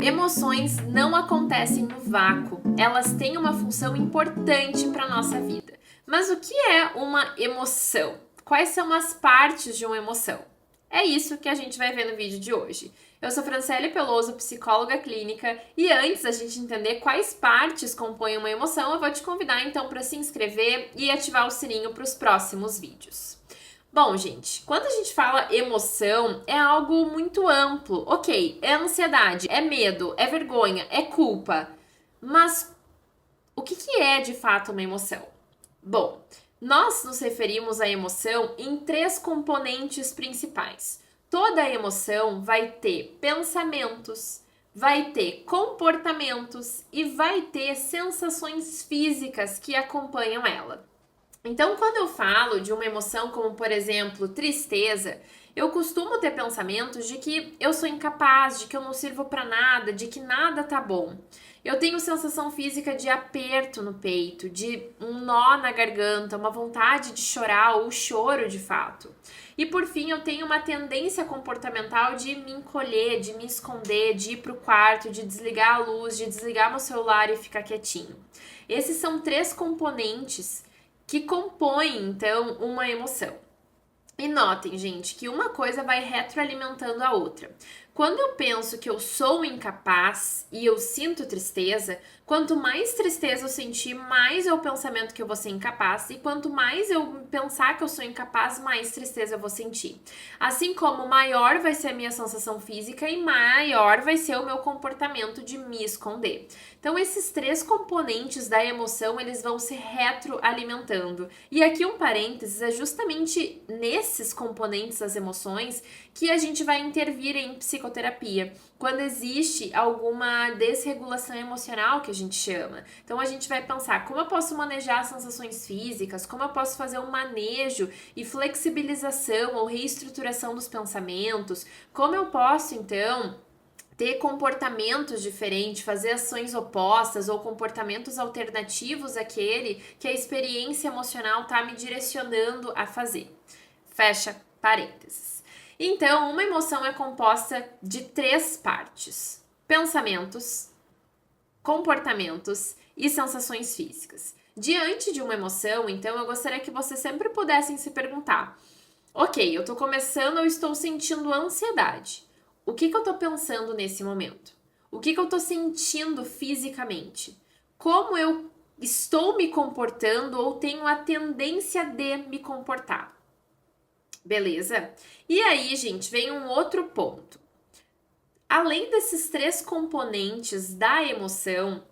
Emoções não acontecem no vácuo, elas têm uma função importante para a nossa vida. Mas o que é uma emoção? Quais são as partes de uma emoção? É isso que a gente vai ver no vídeo de hoje. Eu sou Franciele Peloso, psicóloga clínica, e antes da gente entender quais partes compõem uma emoção, eu vou te convidar então para se inscrever e ativar o sininho para os próximos vídeos. Bom, gente, quando a gente fala emoção, é algo muito amplo. Ok, é ansiedade, é medo, é vergonha, é culpa. Mas o que é de fato uma emoção? Bom, nós nos referimos à emoção em três componentes principais. Toda emoção vai ter pensamentos, vai ter comportamentos e vai ter sensações físicas que acompanham ela. Então, quando eu falo de uma emoção como, por exemplo, tristeza, eu costumo ter pensamentos de que eu sou incapaz, de que eu não sirvo para nada, de que nada tá bom. Eu tenho sensação física de aperto no peito, de um nó na garganta, uma vontade de chorar ou choro de fato. E por fim, eu tenho uma tendência comportamental de me encolher, de me esconder, de ir pro quarto, de desligar a luz, de desligar meu celular e ficar quietinho. Esses são três componentes que compõem, então, uma emoção. E notem, gente, que uma coisa vai retroalimentando a outra. Quando eu penso que eu sou incapaz e eu sinto tristeza, quanto mais tristeza eu sentir, mais é o pensamento que eu vou ser incapaz, e quanto mais eu pensar que eu sou incapaz, mais tristeza eu vou sentir. Assim como maior vai ser a minha sensação física e maior vai ser o meu comportamento de me esconder. Então, esses três componentes da emoção, eles vão se retroalimentando. E aqui um parênteses, é justamente nesses componentes das emoções que a gente vai intervir em psicoterapia, quando existe alguma desregulação emocional que a gente chama. Então, a gente vai pensar como eu posso manejar as sensações físicas, como eu posso fazer um manejo e flexibilização ou reestruturação dos pensamentos, como eu posso, então, ter comportamentos diferentes, fazer ações opostas ou comportamentos alternativos àquele que a experiência emocional está me direcionando a fazer. Fecha parênteses. Então, uma emoção é composta de três partes: pensamentos, comportamentos e sensações físicas. Diante de uma emoção, então, eu gostaria que vocês sempre pudessem se perguntar: ok, eu tô começando, eu estou sentindo ansiedade. O que eu tô pensando nesse momento? O que eu tô sentindo fisicamente? Como eu estou me comportando ou tenho a tendência de me comportar? Beleza? E aí, gente, vem um outro ponto. Além desses três componentes da emoção,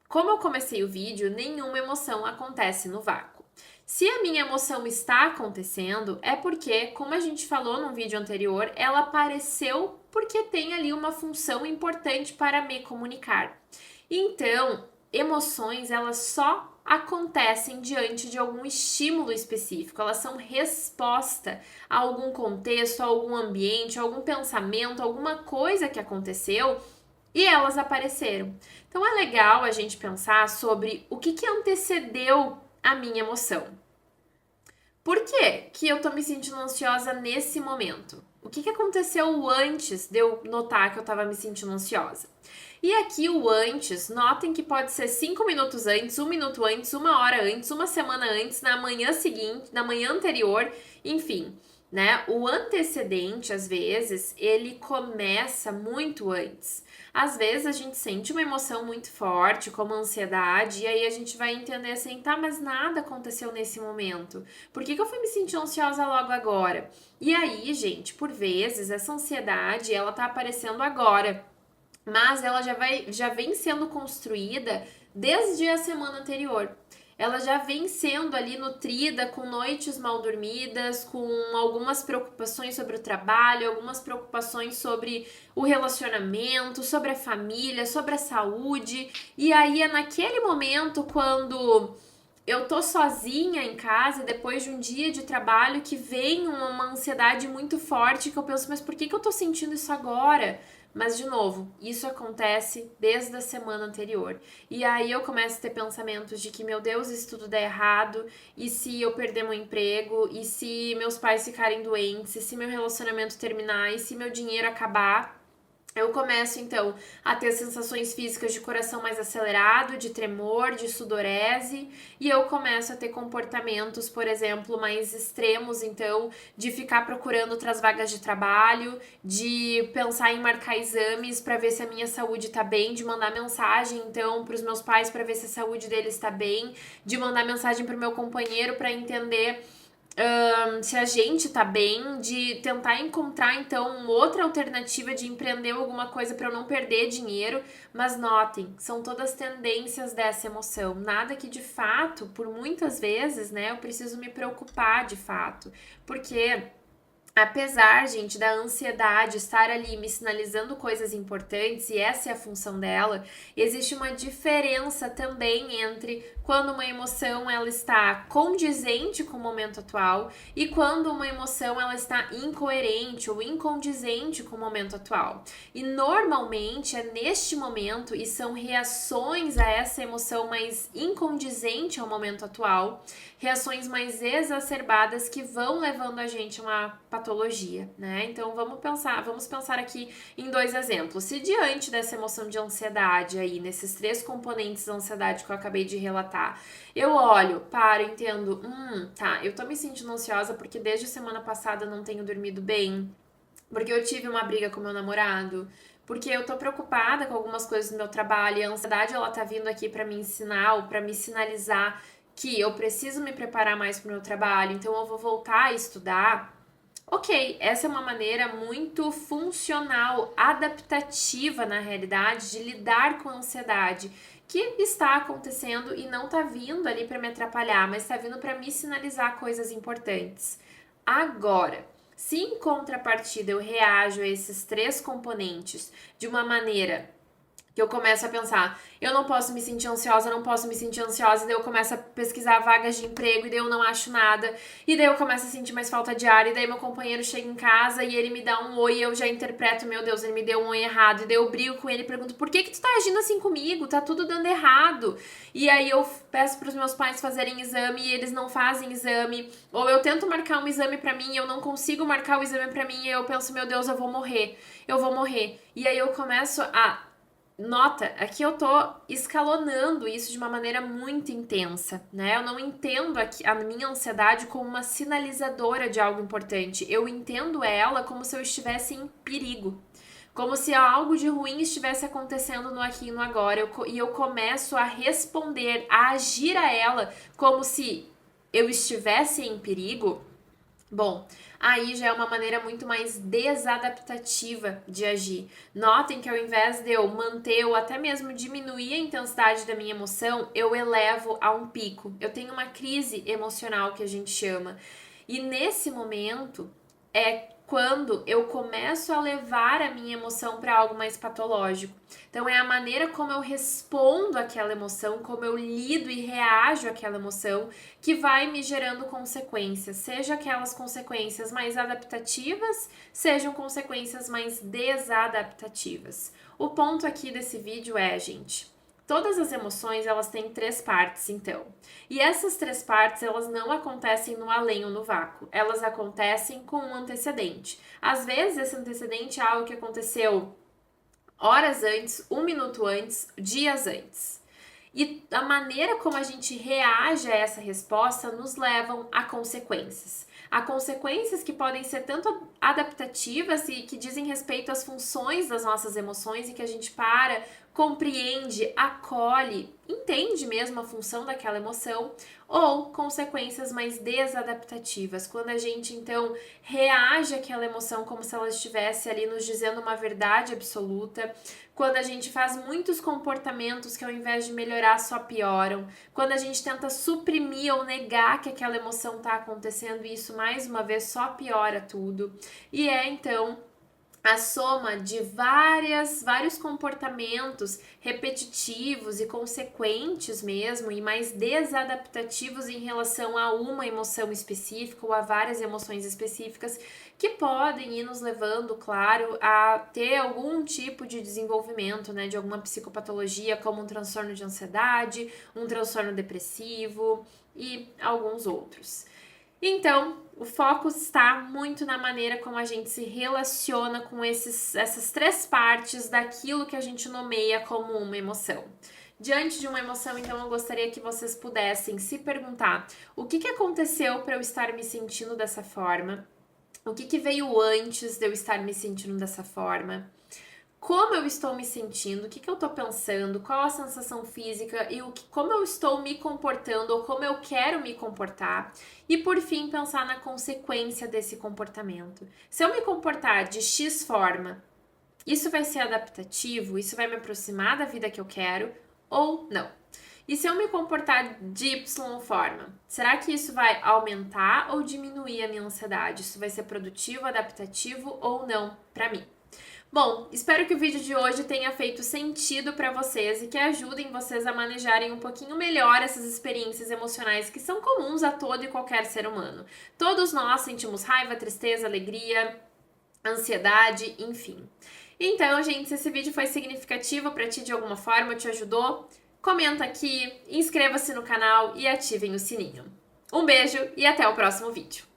como eu comecei o vídeo, nenhuma emoção acontece no vácuo. Se a minha emoção está acontecendo, é porque, como a gente falou no vídeo anterior, ela apareceu porque tem ali uma função importante para me comunicar. Então, emoções, elas só acontecem diante de algum estímulo específico, elas são resposta a algum contexto, a algum ambiente, a algum pensamento, alguma coisa que aconteceu e elas apareceram. Então é legal a gente pensar sobre o que antecedeu a minha emoção. Por que eu tô me sentindo ansiosa nesse momento? O que aconteceu antes de eu notar que eu tava me sentindo ansiosa? E aqui o antes, notem que pode ser 5 minutos antes, 1 minuto antes, 1 hora antes, uma semana antes, na manhã seguinte, na manhã anterior, enfim, né? O antecedente, às vezes, ele começa muito antes. Às vezes a gente sente uma emoção muito forte, como a ansiedade, e aí a gente vai entender assim, tá, mas nada aconteceu nesse momento. Por que eu fui me sentir ansiosa logo agora? E aí, gente, por vezes, essa ansiedade, ela tá aparecendo agora, mas ela já vem sendo construída desde a semana anterior. Ela já vem sendo ali nutrida com noites mal dormidas, com algumas preocupações sobre o trabalho, algumas preocupações sobre o relacionamento, sobre a família, sobre a saúde. E aí é naquele momento quando eu tô sozinha em casa depois de um dia de trabalho que vem uma ansiedade muito forte que eu penso, mas por que eu tô sentindo isso agora? Mas, de novo, isso acontece desde a semana anterior. E aí eu começo a ter pensamentos de que, meu Deus, isso tudo der errado, e se eu perder meu emprego, e se meus pais ficarem doentes, e se meu relacionamento terminar, e se meu dinheiro acabar. Eu começo, então, a ter sensações físicas de coração mais acelerado, de tremor, de sudorese, e eu começo a ter comportamentos, por exemplo, mais extremos, então, de ficar procurando outras vagas de trabalho, de pensar em marcar exames para ver se a minha saúde tá bem, de mandar mensagem, então, para os meus pais para ver se a saúde deles está bem, de mandar mensagem para o meu companheiro para entender se a gente tá bem, de tentar encontrar então uma outra alternativa de empreender alguma coisa para eu não perder dinheiro, mas notem, são todas tendências dessa emoção, nada que de fato, por muitas vezes, né, eu preciso me preocupar de fato, porque apesar, gente, da ansiedade estar ali me sinalizando coisas importantes, e essa é a função dela, existe uma diferença também entre quando uma emoção ela está condizente com o momento atual e quando uma emoção ela está incoerente ou incondizente com o momento atual. E normalmente é neste momento e são reações a essa emoção mais incondizente ao momento atual, reações mais exacerbadas que vão levando a gente a uma patologia, né? Então vamos pensar aqui em dois exemplos. Se diante dessa emoção de ansiedade aí, nesses 3 componentes da ansiedade que eu acabei de relatar, eu olho, paro, entendo, tá, eu tô me sentindo ansiosa porque desde a semana passada eu não tenho dormido bem, porque eu tive uma briga com meu namorado, porque eu tô preocupada com algumas coisas do meu trabalho e a ansiedade ela tá vindo aqui pra me ensinar ou pra me sinalizar que eu preciso me preparar mais pro meu trabalho, então eu vou voltar a estudar. Ok, essa é uma maneira muito funcional, adaptativa na realidade, de lidar com a ansiedade que está acontecendo e não está vindo ali para me atrapalhar, mas está vindo para me sinalizar coisas importantes. Agora, se em contrapartida eu reajo a esses 3 componentes de uma maneira que eu começo a pensar, eu não posso me sentir ansiosa, não posso me sentir ansiosa, e daí eu começo a pesquisar vagas de emprego, e daí eu não acho nada, e daí eu começo a sentir mais falta de ar, e daí meu companheiro chega em casa e ele me dá um oi, e eu já interpreto, meu Deus, ele me deu um oi errado, e daí eu brigo com ele e pergunto, por que que tu tá agindo assim comigo? Tá tudo dando errado. E aí eu peço pros meus pais fazerem exame, e eles não fazem exame, ou eu tento marcar um exame pra mim, e eu não consigo marcar o exame pra mim, e eu penso, meu Deus, eu vou morrer. E aí eu começo a nota, aqui eu tô escalonando isso de uma maneira muito intensa, né? Eu não entendo a minha ansiedade como uma sinalizadora de algo importante. Eu entendo ela como se eu estivesse em perigo. Como se algo de ruim estivesse acontecendo no aqui e no agora. E eu começo a responder, a agir a ela como se eu estivesse em perigo. Bom, aí já é uma maneira muito mais desadaptativa de agir. Notem que ao invés de eu manter ou até mesmo diminuir a intensidade da minha emoção, eu elevo a um pico. Eu tenho uma crise emocional que a gente chama. E nesse momento é quando eu começo a levar a minha emoção para algo mais patológico. Então é a maneira como eu respondo àquela emoção, como eu lido e reajo àquela emoção que vai me gerando consequências, seja aquelas consequências mais adaptativas, sejam consequências mais desadaptativas. O ponto aqui desse vídeo é, gente, todas as emoções, elas têm 3 partes, então. E essas 3 partes, elas não acontecem no além ou no vácuo. Elas acontecem com um antecedente. Às vezes, esse antecedente é algo que aconteceu horas antes, 1 minuto antes, dias antes. E a maneira como a gente reage a essa resposta nos levam a consequências. A consequências que podem ser tanto adaptativas e que dizem respeito às funções das nossas emoções e que a gente para, compreende, acolhe, entende mesmo a função daquela emoção, ou consequências mais desadaptativas, quando a gente então reage àquela emoção como se ela estivesse ali nos dizendo uma verdade absoluta, quando a gente faz muitos comportamentos que ao invés de melhorar só pioram, quando a gente tenta suprimir ou negar que aquela emoção está acontecendo e isso mais uma vez só piora tudo. E é então a soma de vários comportamentos repetitivos e consequentes mesmo, e mais desadaptativos em relação a uma emoção específica ou a várias emoções específicas, que podem ir nos levando, claro, a ter algum tipo de desenvolvimento, né, de alguma psicopatologia, como um transtorno de ansiedade, um transtorno depressivo e alguns outros. Então, o foco está muito na maneira como a gente se relaciona com essas três partes daquilo que a gente nomeia como uma emoção. Diante de uma emoção, então, eu gostaria que vocês pudessem se perguntar: o que aconteceu para eu estar me sentindo dessa forma? O que veio antes de eu estar me sentindo dessa forma? Como eu estou me sentindo, o que eu estou pensando, qual a sensação física e como eu estou me comportando ou como eu quero me comportar. E por fim, pensar na consequência desse comportamento. Se eu me comportar de X forma, isso vai ser adaptativo? Isso vai me aproximar da vida que eu quero ou não? E se eu me comportar de Y forma, será que isso vai aumentar ou diminuir a minha ansiedade? Isso vai ser produtivo, adaptativo ou não para mim? Bom, espero que o vídeo de hoje tenha feito sentido para vocês e que ajudem vocês a manejarem um pouquinho melhor essas experiências emocionais que são comuns a todo e qualquer ser humano. Todos nós sentimos raiva, tristeza, alegria, ansiedade, enfim. Então, gente, se esse vídeo foi significativo para ti de alguma forma, te ajudou, comenta aqui, inscreva-se no canal e ativem o sininho. Um beijo e até o próximo vídeo.